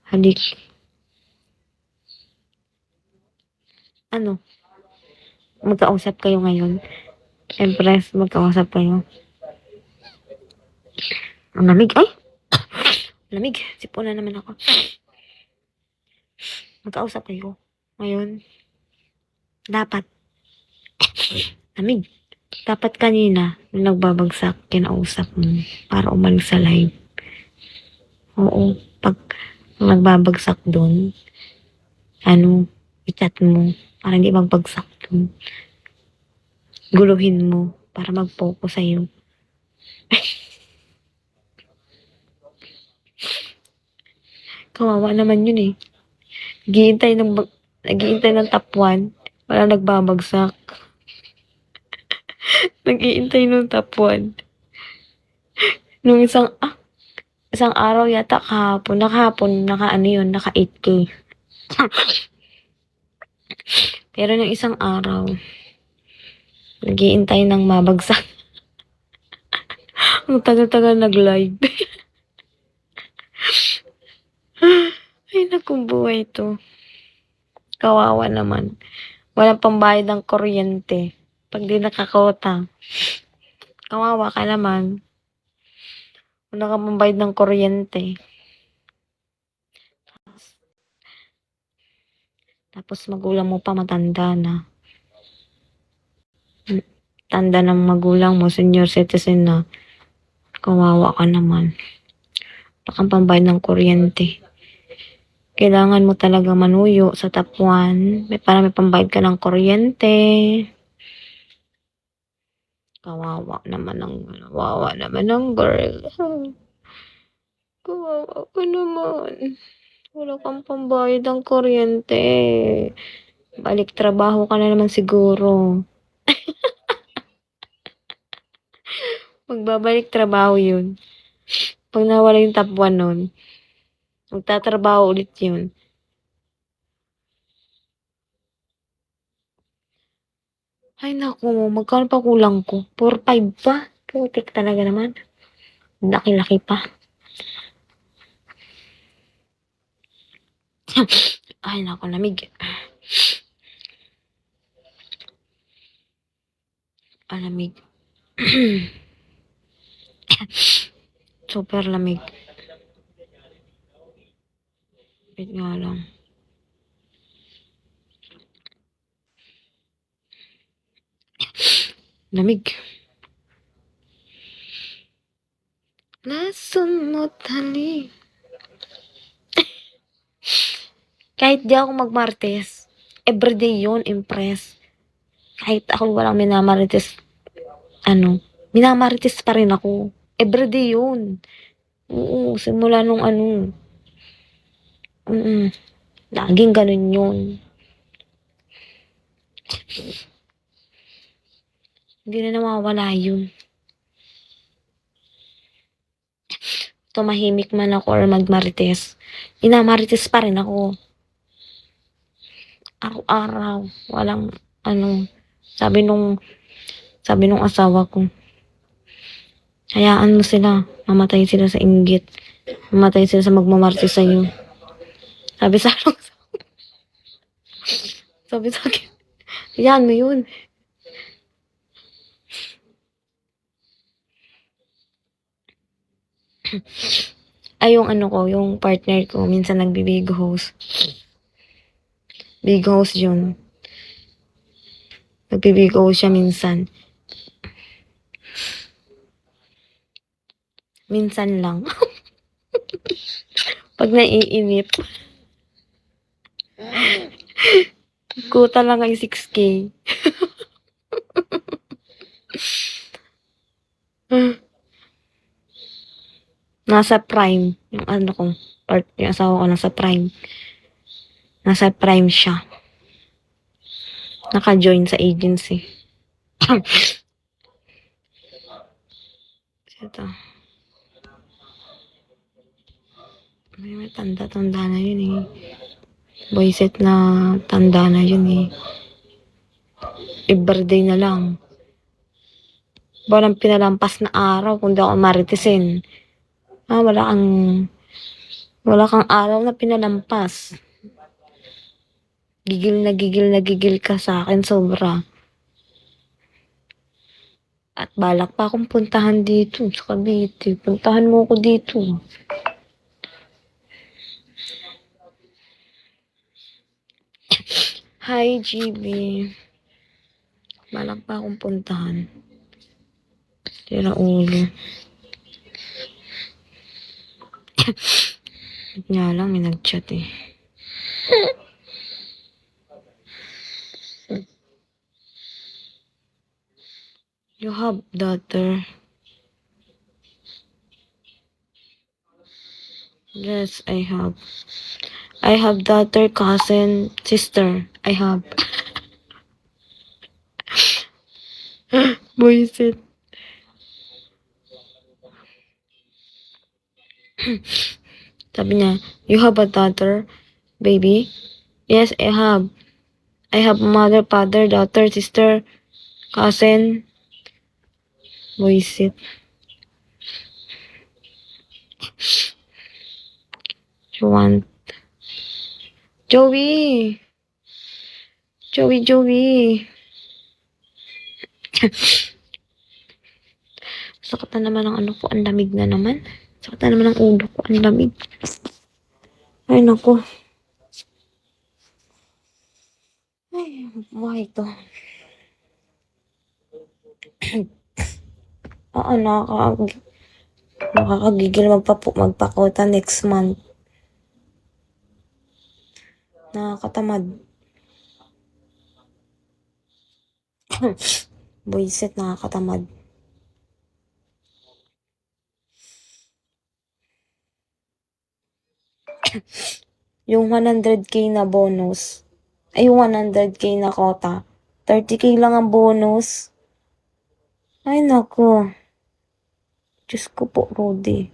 Halik. Ano? Magkausap kayo ngayon? Empress, magkausap kayo? Ang lamig. Ay! Lamig. Sipon na naman ako. Magkausap kayo ngayon? Dapat. Lamig. Dapat kanina, nung nagbabagsak, kinausap mo para umalis sa live. Oo. Pag nagbabagsak doon, i-chat mo para hindi magbagsak doon. Guluhin mo para mag-focus sa'yo. Kawawa naman yun eh. Naghihintay ng top 1, wala nagbabagsak. Naghihintay ng top 1. Nung isang araw yata kahapon, naka 8K. Pero nung isang araw, naghihintay ng mabagsak. Ang tagal-tagal nag-live. Ay, nakong buhay to. Kawawa naman. Walang pambayad ng kuryente. Pag di nakakota. Kawawa ka naman. Wala kang pambayad ng kuryente. Tapos magulang mo pa matanda na. Tanda ng magulang mo, senior citizen na. Kawawa ka naman. Wala kang pambayad ng kuryente. Kailangan mo talaga manuyo sa top 1. Para may pambayad ka ng kuryente. Kawawa naman ng girl. Kawawa ka naman. Wala kang pambayad ng kuryente. Balik trabaho ka na naman siguro. Magbabalik trabaho yun. Pag nawala yung top 1 nun, magtatrabaho ulit yun. Ay naku, magkano pa kulang ko? 4-5 pa. Putik talaga naman. Laki-laki pa. Ay naku, lamig. Lamig. Super lamig. Wait nga lang. Lamig. Lason mo't halik. Kahit di ako magmartes, everyday yun, impress. Kahit ako walang minamarites, minamarites pa rin ako. Everyday yun. Oo, simula nung laging ganun yun. Hindi na nawawala yun. Tumahimik man ako or magmarites, minamarites pa rin ako. Araw-araw. Walang, sabi nung asawa ko, hayaan mo sila. Mamatay sila sa inggit. Mamatay sila sa magmamarites sa'yo. Sabi sa akin, hayaan mo yun. Ay, yung partner ko, minsan nagbi-big host. Big host yun. Nagbi-big host siya minsan. Minsan lang. Pag naiinip. Kuta lang ay 6K. Nasa prime. Yung yung asawa ko nasa prime. Nasa prime siya. Naka-join sa agency. Ito. May tanda-tanda na yun eh. Boyset na tanda na yun eh. Everyday na lang. Walang pinalampas na araw kung di ako maritisin. Wala Wala kang araw na pinalampas. Gigil na gigil na gigil ka sa akin sobra. At balak pa akong puntahan dito sa Cavite. Puntahan mo ako dito. Hi, GB. Balak pa akong puntahan. Tira ulo. Nga lang, may nag-chat eh. You have daughter. Yes, I have. I have daughter, cousin, sister. I have. Buisit. Sabi niya, you have a daughter, baby? Yes, I have. I have mother, father, daughter, sister, cousin. Buisit. You want... Joey! Joey! Sakit na naman ang ano ko, ang lamig na naman. Sakit na naman ang ulo ko, ang lamig. Ay, naku. Ay, buhay to. Oo, nakakagigil magpakota next month. Nakakatamad. Buisit, nakakatamad. Yung 100k na bonus, ay yung 100k na quota, 30k lang ang bonus. Ay, naku. Diyos ko po, Rudy.